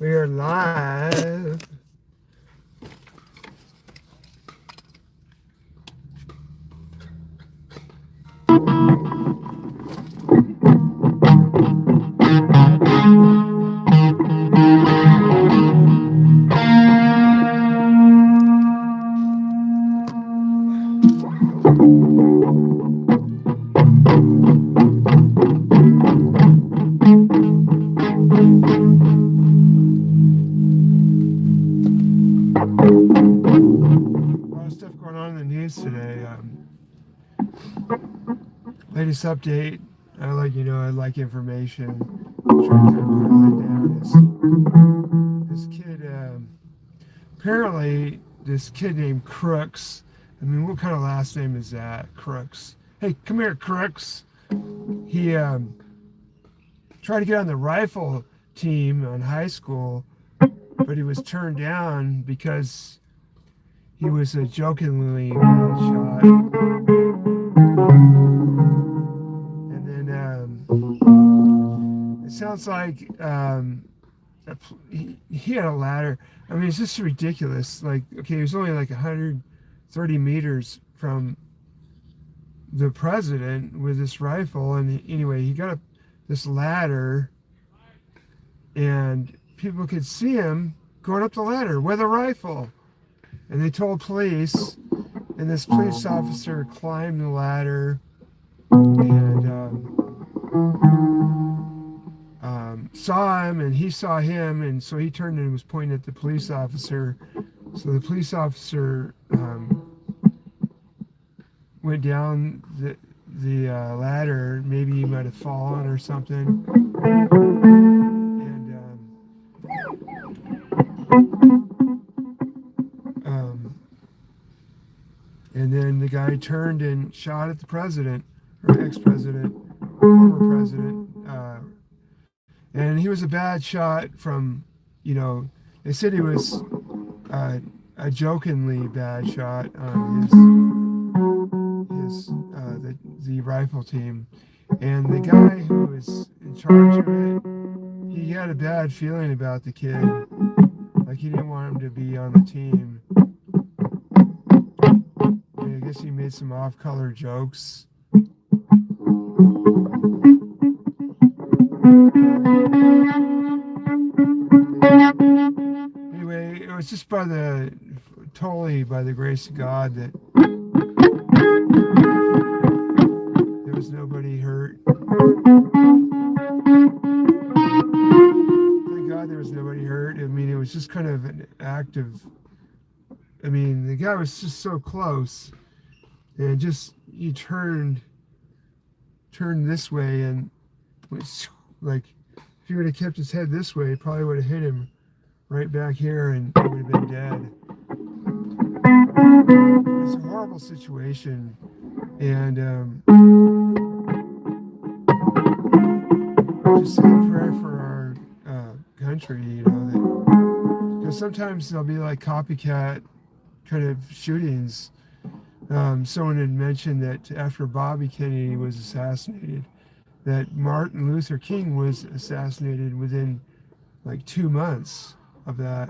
We are live. A lot of stuff going on in the news today. Latest update. I like I like information. Try to kind of highlight down this kid. Apparently, this kid named Crooks. I mean, what kind of last name is that? Crooks. Hey, come here, Crooks. He tried to get on the rifle team on high school, but he was turned down because he was a jokingly bad shot. And then it sounds like he had a ladder. I mean, it's just ridiculous. Like, okay, he was only like 130 meters from the president with this rifle, and anyway, he got up this ladder, and people could see him going up the ladder with a rifle. And they told police, and this police officer climbed the ladder and saw him, and he saw him, and so he turned and was pointing at the police officer. So the police officer went down the ladder. Maybe he might have fallen or something. And then the guy turned and shot at the president, or ex-president, former president. And he was a bad shot from, they said he was a jokingly bad shot on the rifle team. And the guy who was in charge of it, he had a bad feeling about the kid. Like, he didn't want him to be on the team. I guess he made some off-color jokes. Anyway, it was just totally by the grace of God that there was nobody hurt. Thank God there was nobody hurt. I mean, it was just kind of an act of, the guy was just so close. And just, he turned this way, and was like, if he would have kept his head this way, it probably would have hit him right back here, and he would have been dead. It's a horrible situation, and just say a prayer for our country, because sometimes there'll be like copycat kind of shootings. Someone had mentioned that after Bobby Kennedy was assassinated, that Martin Luther King was assassinated within like 2 months of that.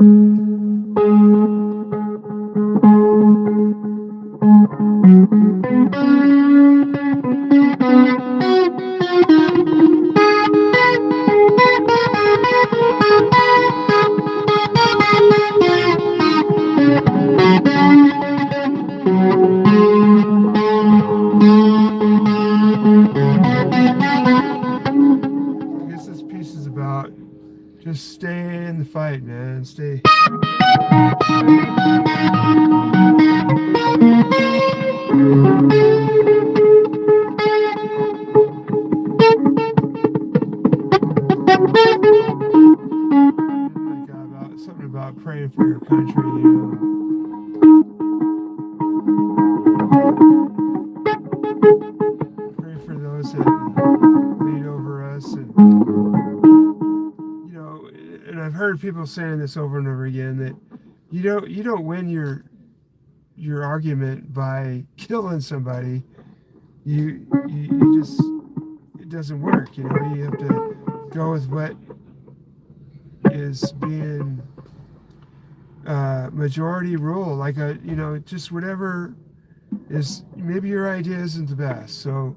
Just stay in the fight, man. Stay. Something about praying for your country, Pray for those that lead over us, and I've heard people saying this over and over again, that you don't win your argument by killing somebody. You just, it doesn't work. You have to go with what is being majority rule, like just whatever is, maybe your idea isn't the best. So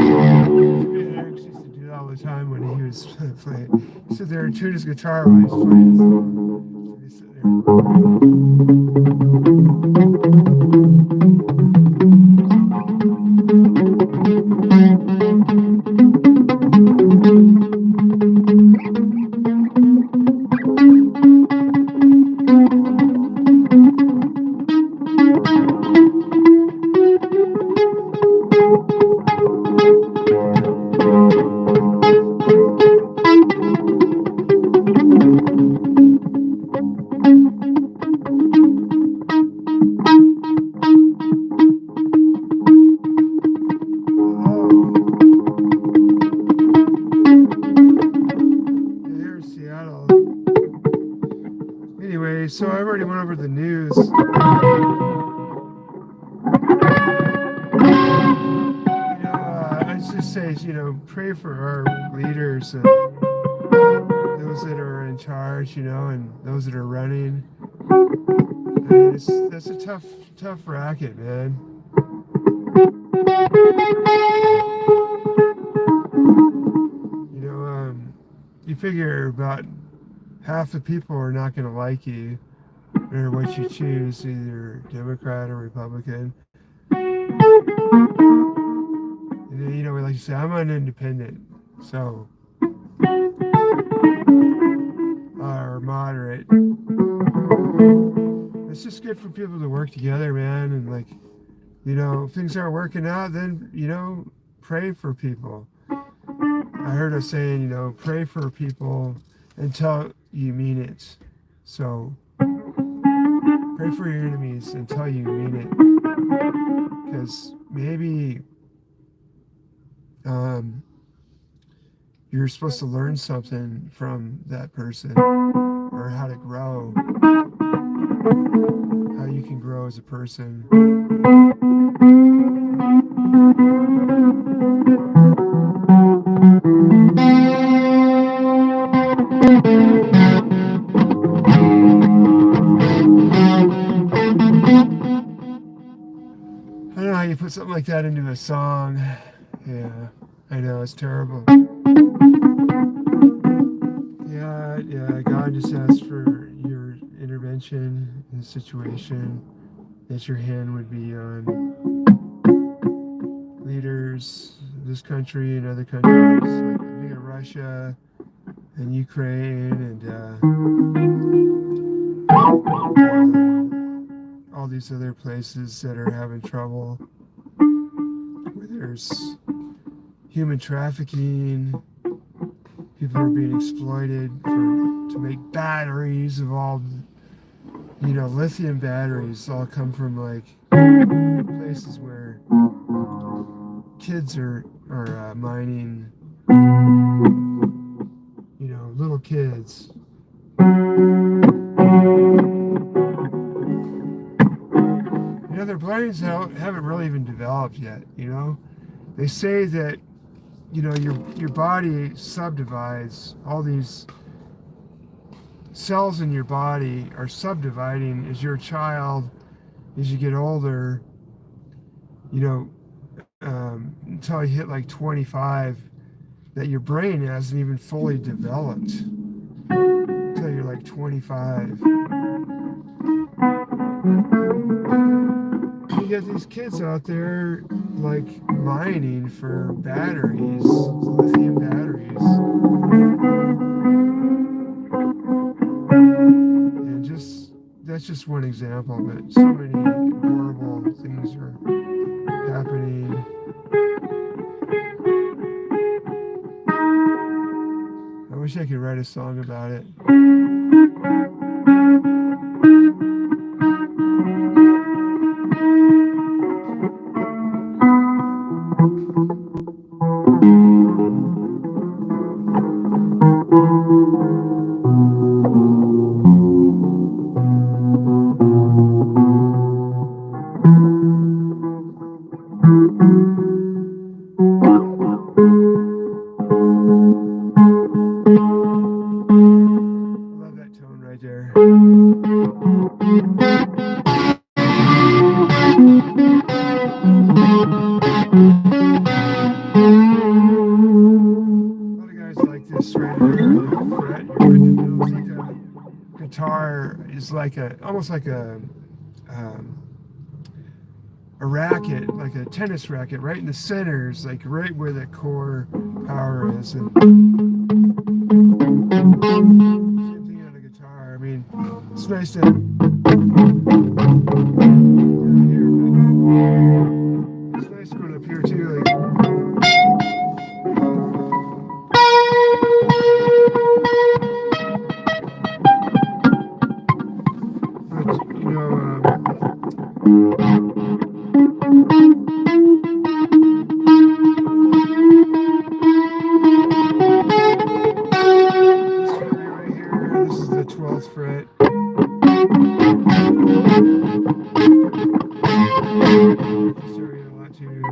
Jimi Hendrix used to do that all the time when he was playing. He'd sit there and tune his guitar while he's playing his song. So he'd sit Here's Seattle. Anyway, so I already went over the news. I just say, pray for our leaders and those that are in charge, and those that are running. I mean, that's a tough racket, man. You figure about half the people are not going to like you, no matter what you choose, either Democrat or Republican. And then, we like to say, I'm an independent, so, or moderate. It's just good for people to work together, man, and if things aren't working out, then, pray for people. I heard a saying, pray for people until you mean it. So, pray for your enemies until you mean it. Because maybe you're supposed to learn something from that person, or how to grow, how you can grow as a person. I don't know how you put something like that into a song. Yeah, I know, it's terrible. Yeah, God just asks for your intervention in the situation, that your hand would be on leaders of this country and other countries, like Russia and Ukraine and all these other places that are having trouble, where there's human trafficking, people are being exploited to make batteries of all, lithium batteries all come from places where kids are mining, little kids. Their brains haven't really even developed yet, They say that, your body subdivides, all these cells in your body are subdividing as you're a child, as you get older, until you hit 25, that your brain hasn't even fully developed until you're 25. You get these kids out there mining for batteries, lithium batteries, and that's just one example, but so many horrible things are happening. I wish I could write a song about it. lot of guys like this right here, the fret. You're right in the middle. It's like a guitar is like almost like um, a racket, like a tennis racket, right in the center is like right where the core power is. And same thing on a guitar. I mean, it's nice to down here, but it's nice going up here too. Like, but, this fret right here, this is the 12th fret. This area a lot too.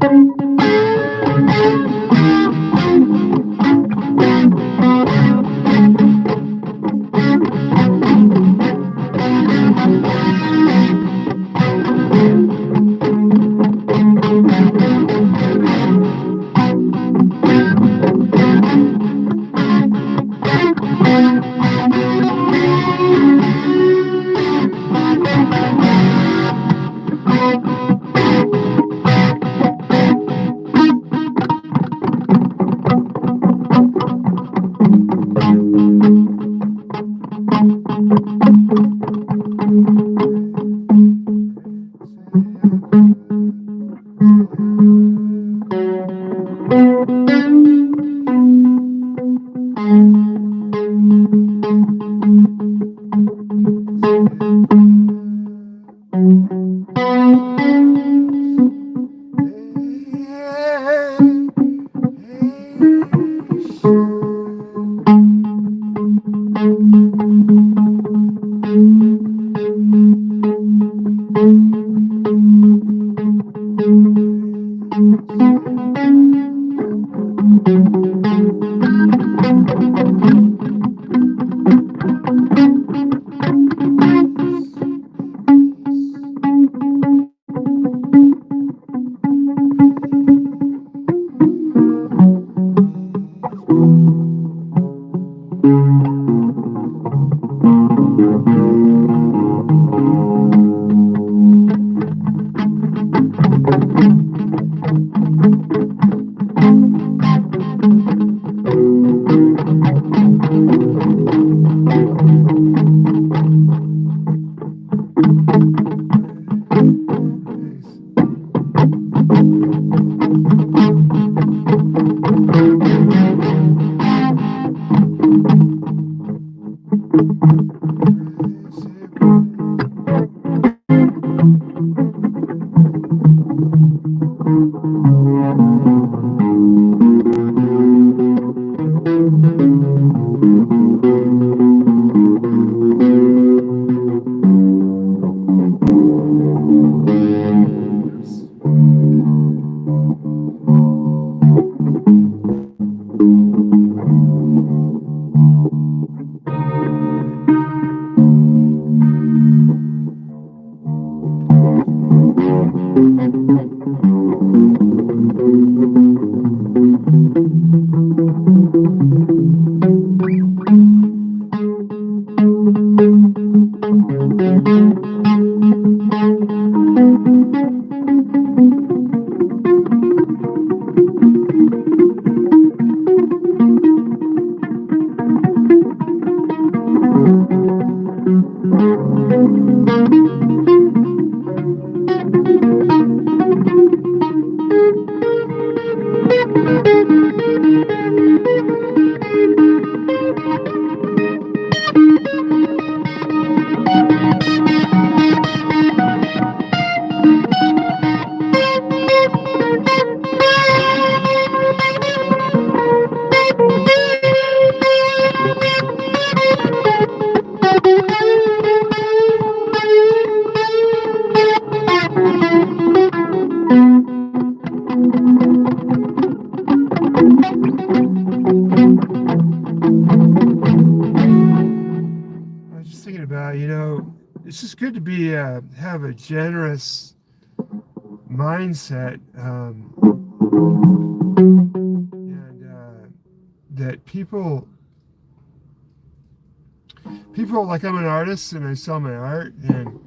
it's just good to be have a generous mindset, and that people like, I'm an artist and I sell my art, and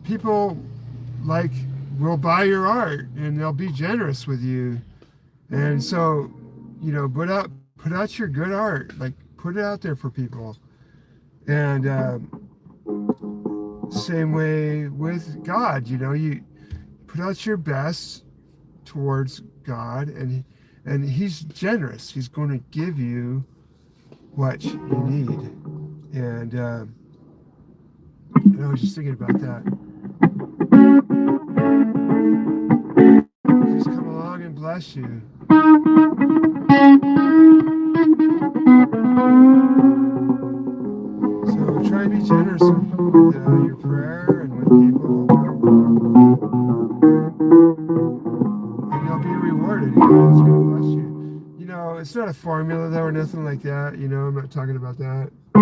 people like will buy your art and they'll be generous with you. And so, put out your good art, like put it out there for people. And same way with God, you put out your best towards God, and He's generous. He's going to give you what you need. And I was just thinking about that. Just come along and bless you. So try and be generous with your prayer and with people, and you'll be rewarded. God's going to bless you. It's not a formula though, or nothing like that. I'm not talking about that. I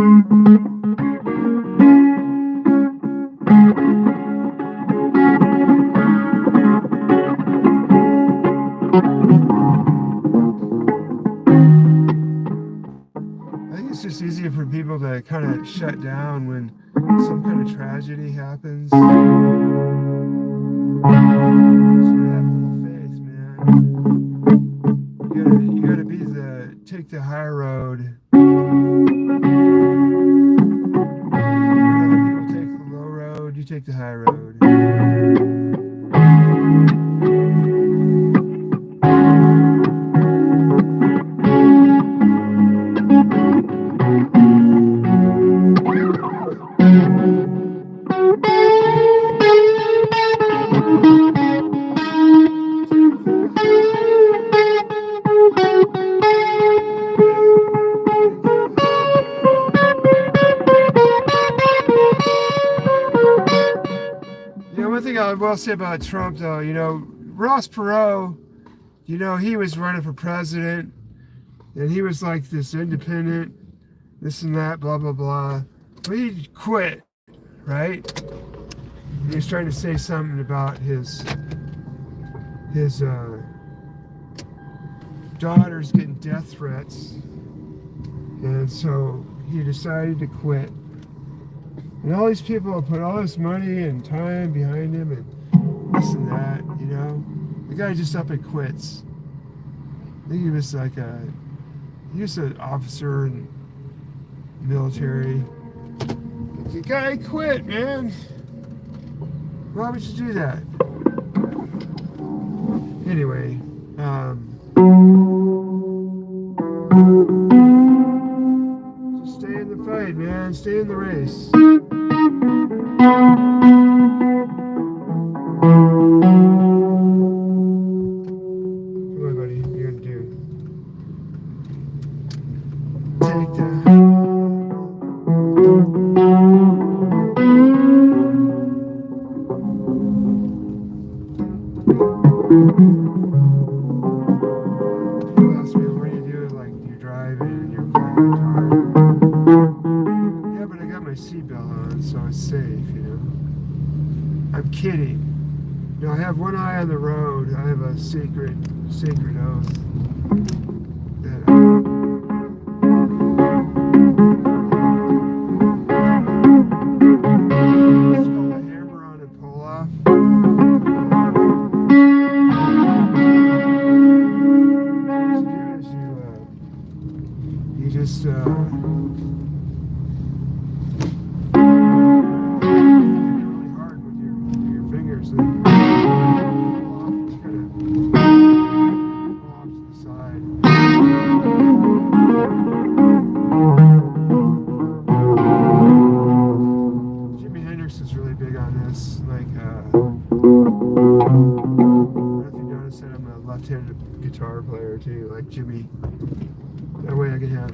think it's just easier for people to kind of shut down when some kind of tragedy happens. So have a little faith, man. You gotta take the high road. Other people take the low road, you take the high road. One thing I will say about Trump, though, Ross Perot, he was running for president, and he was like this independent, this and that, blah, blah, blah. But he quit, right? He was trying to say something about his daughters getting death threats, and so he decided to quit. And all these people put all this money and time behind him and this and that, The guy just up and quits. I think he was an officer in the military. The guy quit, man. Why would you do that? Anyway, just stay in the fight, man. Stay in the race. Come on, buddy. What are you gonna do? Take that. People ask me, what do you do? Like, you're driving and you're playing guitar. Yeah, but I got my seatbelt on, so it's safe, I'm kidding. I have one eye on the road. I have a sacred oath that it's called a hammer on and pull off. What you do is you just guitar player too, like Jimmy. That way I can have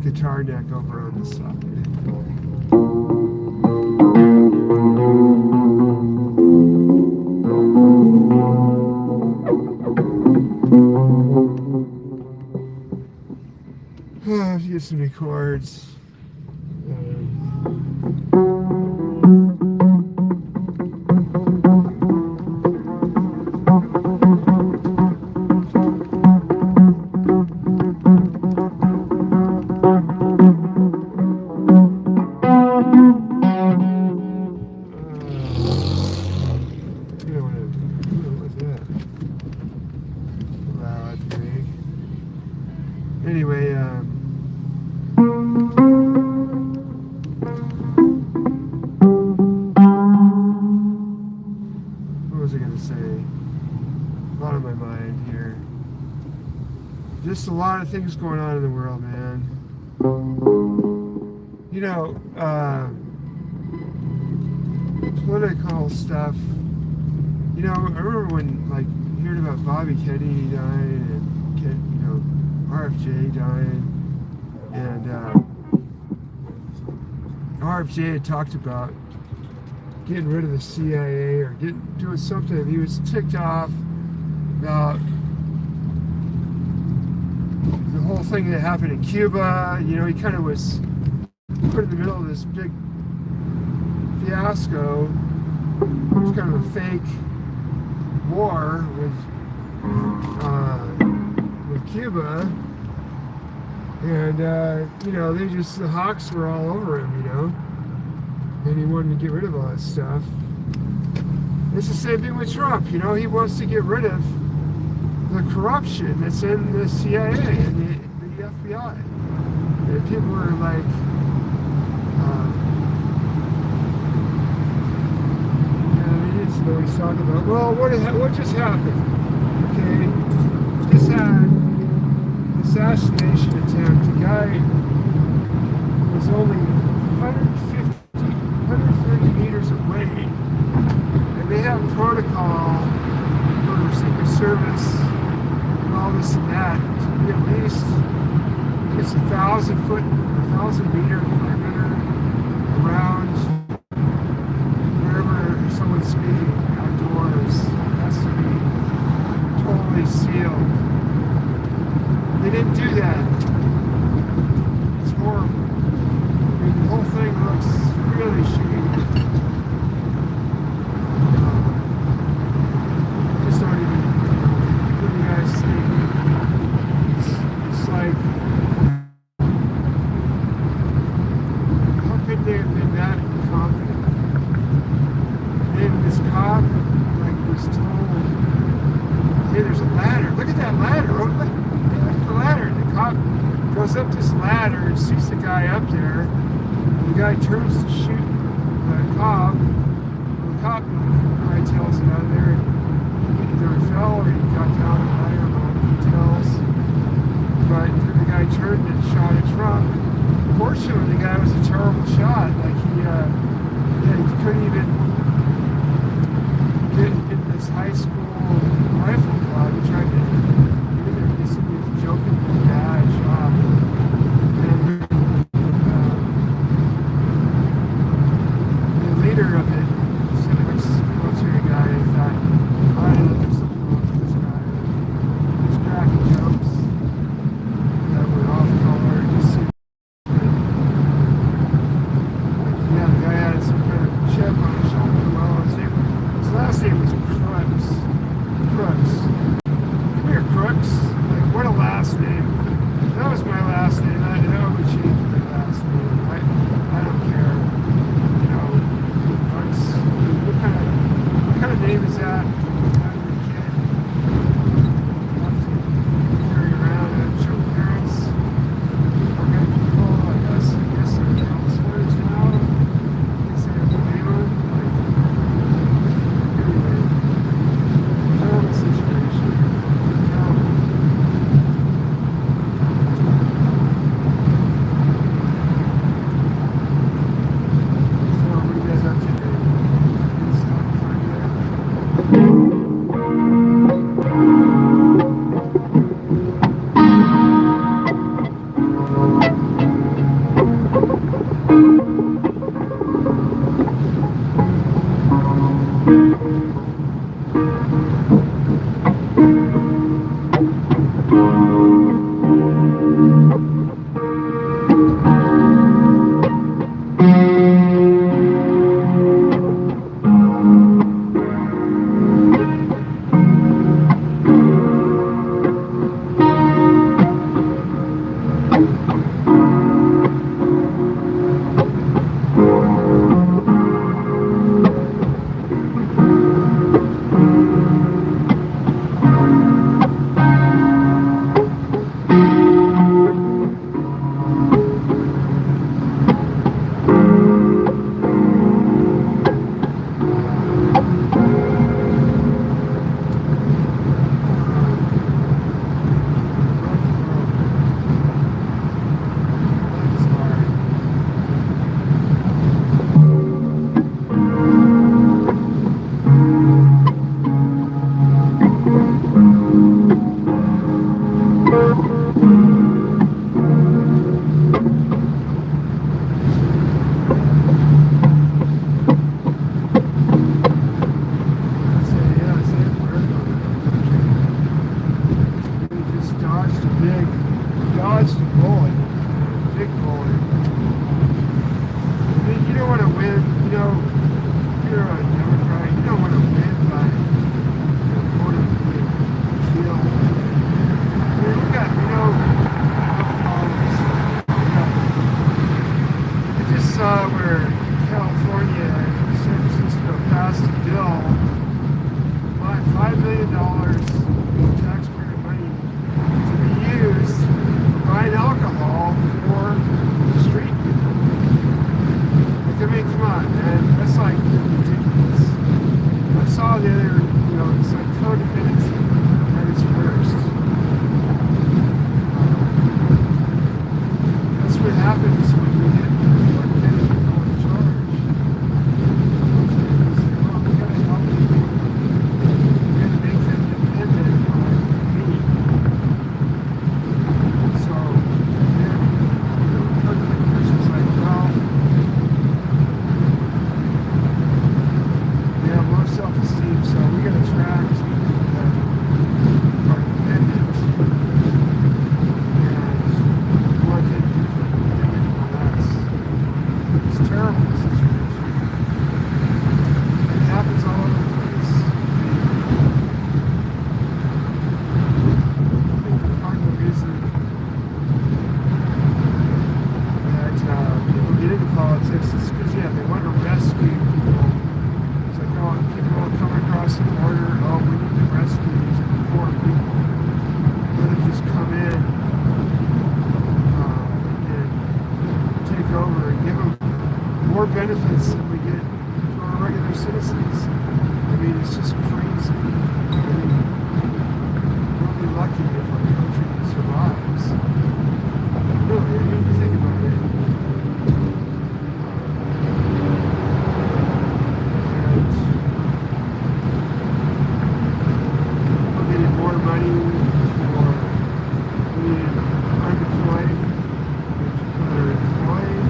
guitar neck over on the side. If you get some new chords. just a lot of things going on in the world, man. You know, political stuff. You know, I remember when, like, hearing about Bobby Kennedy dying and, you know, RFJ dying, and RFJ had talked about getting rid of the CIA or doing something. He was ticked off about the whole thing that happened in Cuba. You know, he kind of was put in the middle of this big fiasco. It was kind of a fake war with Cuba, and you know, the hawks were all over him, you know, and he wanted to get rid of all that stuff. It's the same thing with Trump, you know. He wants to get rid of the corruption that's in the CIA and the FBI. And people are like, you know, he's talking about, well, what just happened? Okay, just had an assassination attempt. The guy was only 130 meters away, and they have protocol for Secret Service and all this and that to be at least, it's 1,000-meter perimeter around wherever someone's speaking outdoors. It has to be totally sealed. They didn't do that. It's horrible. I mean, the whole thing looks really shitty. Just don't even, what do you guys think? It's like, how could they have been that confident? And this cop, like, was told, hey, there's a ladder. Look at that ladder. Oh, look at the ladder. And the cop goes up this ladder and sees the guy up there. The guy turns to shoot the cop. The cop tells him out of there. He either fell or he got down the ladder, no details. But the guy turned and shot at Trump. Fortunately, the guy was a terrible shot. Like, he couldn't even get in this high school rifle club. He tried to get in there. He was joking with the bad shot. And the leader of it, this military guy, thought, I don't know, there's something wrong with this guy. He's cracking jokes that were off color. mean, come on, man. That's like ridiculous. I saw the other, it's like codependency at its worst. That's what happens when we get independent people in charge. Well, we gotta help people. We gotta make them dependent on me. So, then, the person's like, well, we have low self-esteem, so we gotta attract people that are dependent. It's terrible situation. It happens all over the place. I think part of the reason that people get into politics is because, they want to rescue people. It's like, people will come across the border, we need to rescue these poor people. Let them just come in and take over and give them more benefits than we get to our regular citizens. I mean, it's just crazy. I mean, we'll be lucky if our country survives. Really, I mean, you think about it. And we're getting more money for being unemployed than people that are employed.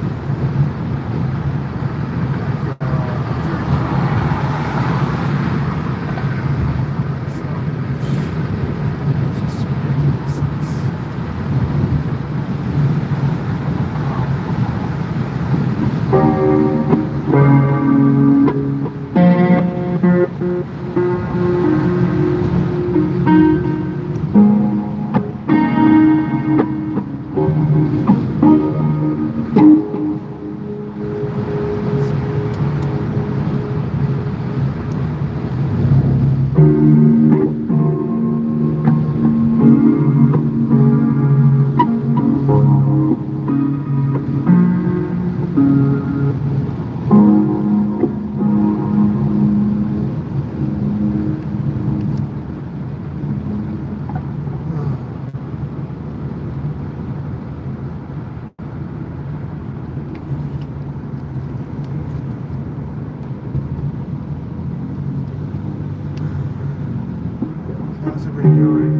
How's everybody doing?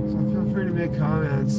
So feel free to make comments.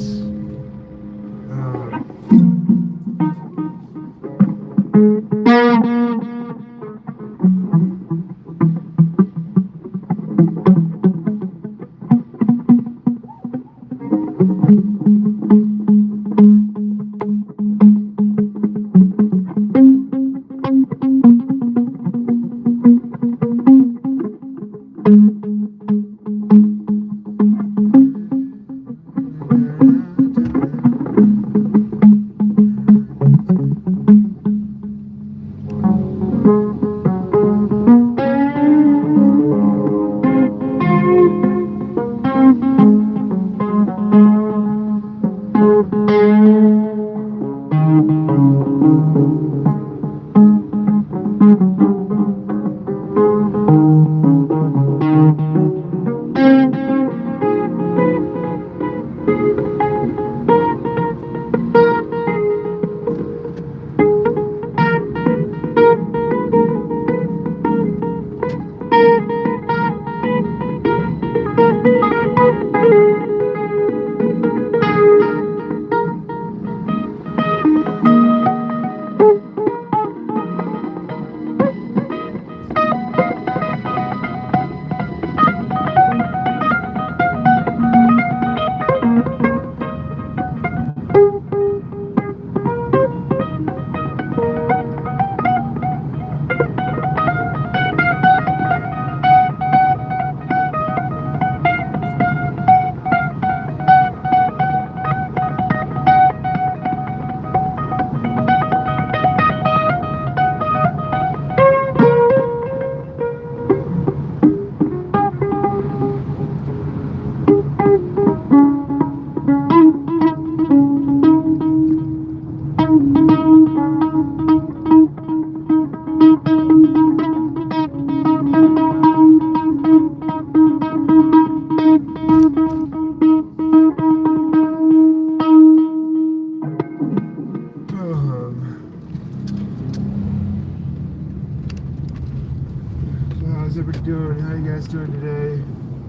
how you guys doing today?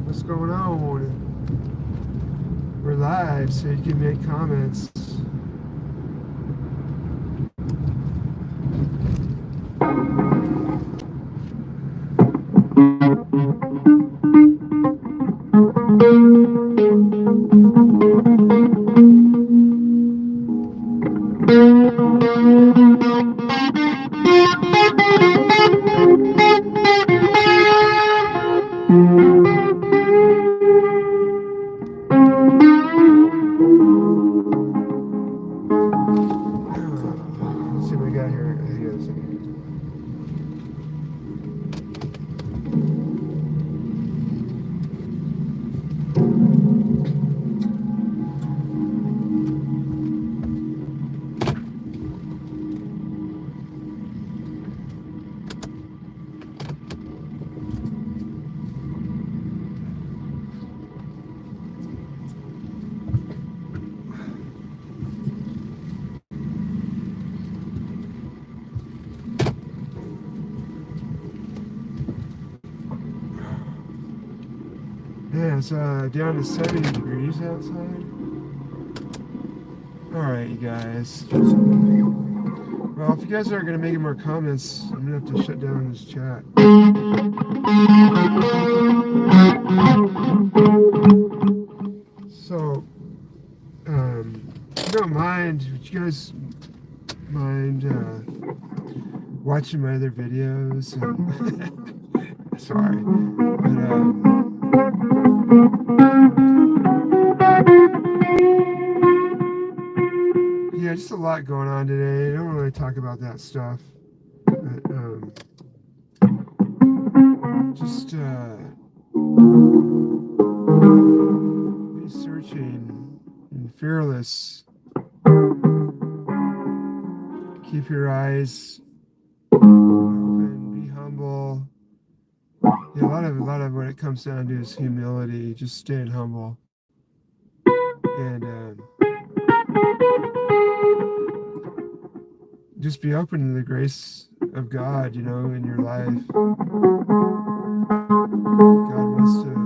What's going on? We're live, so you can make comments. Let's see what we got here. Hang on a second. Yeah, it's down to 70 degrees outside. Alright, you guys. Well, if you guys aren't going to make any more comments, I'm going to have to shut down this chat. So, if you don't mind, would you guys mind watching my other videos? Sorry. But, yeah, just a lot going on today. I don't really talk about that stuff. But, just be searching and fearless. Keep your eyes open. Be humble. Yeah, a lot of what it comes down to is humility. Just staying humble. And just be open to the grace of God, you know, in your life. God wants to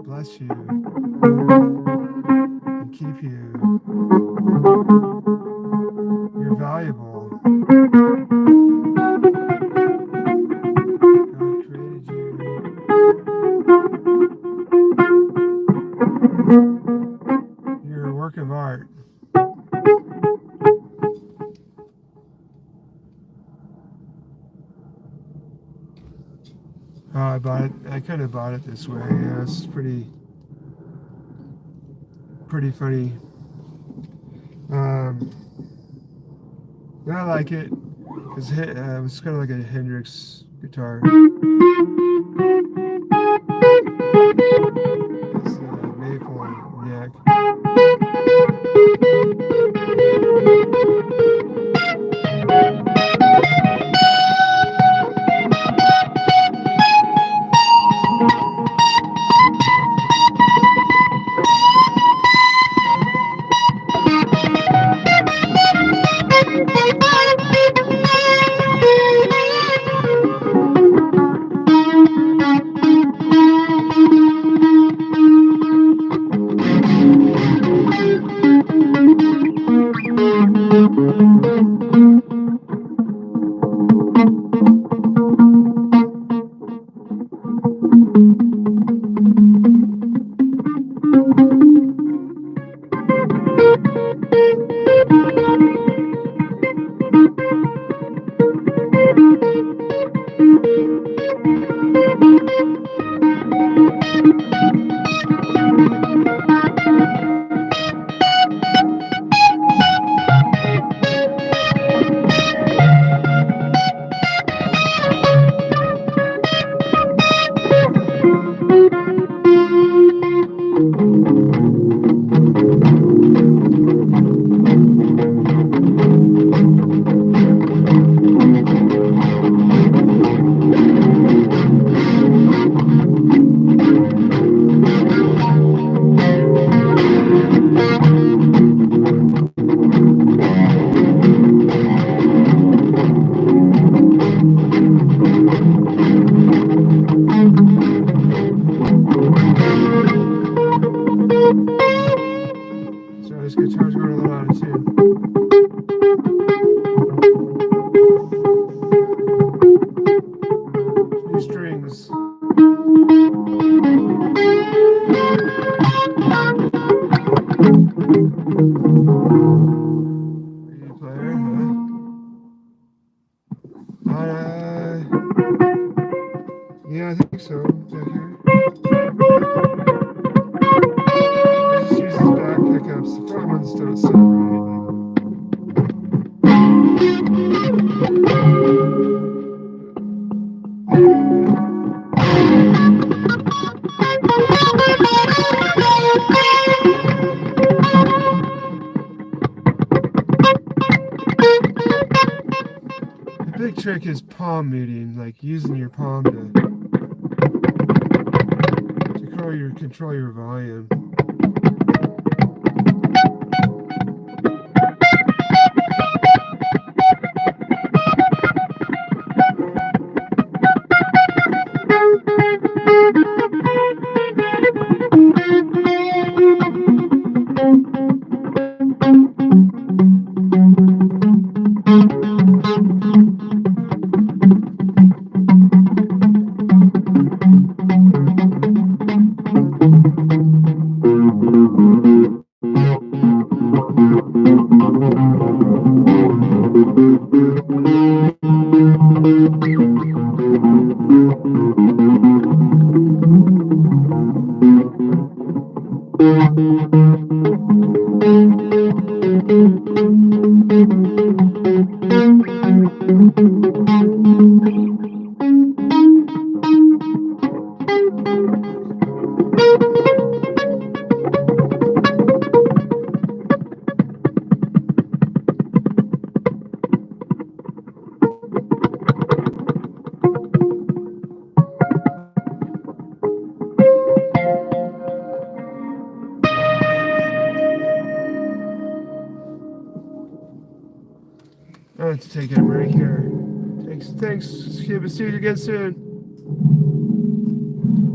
bless you and keep you. You're valuable. God created you. You're a work of art. I bought it. I kind of bought it this way. Yeah, it's pretty funny. I like it because it was kind of like a Hendrix guitar. It's a maple neck. this guitar's going a little out of tune. New strings. CD player, yeah, I think so. Is that here? It just uses back pickups. The front ones don't sound right. The big trick is palm muting, like using your palm to control your volume. I have to take a break here. Thanks, Cuba. See you again soon.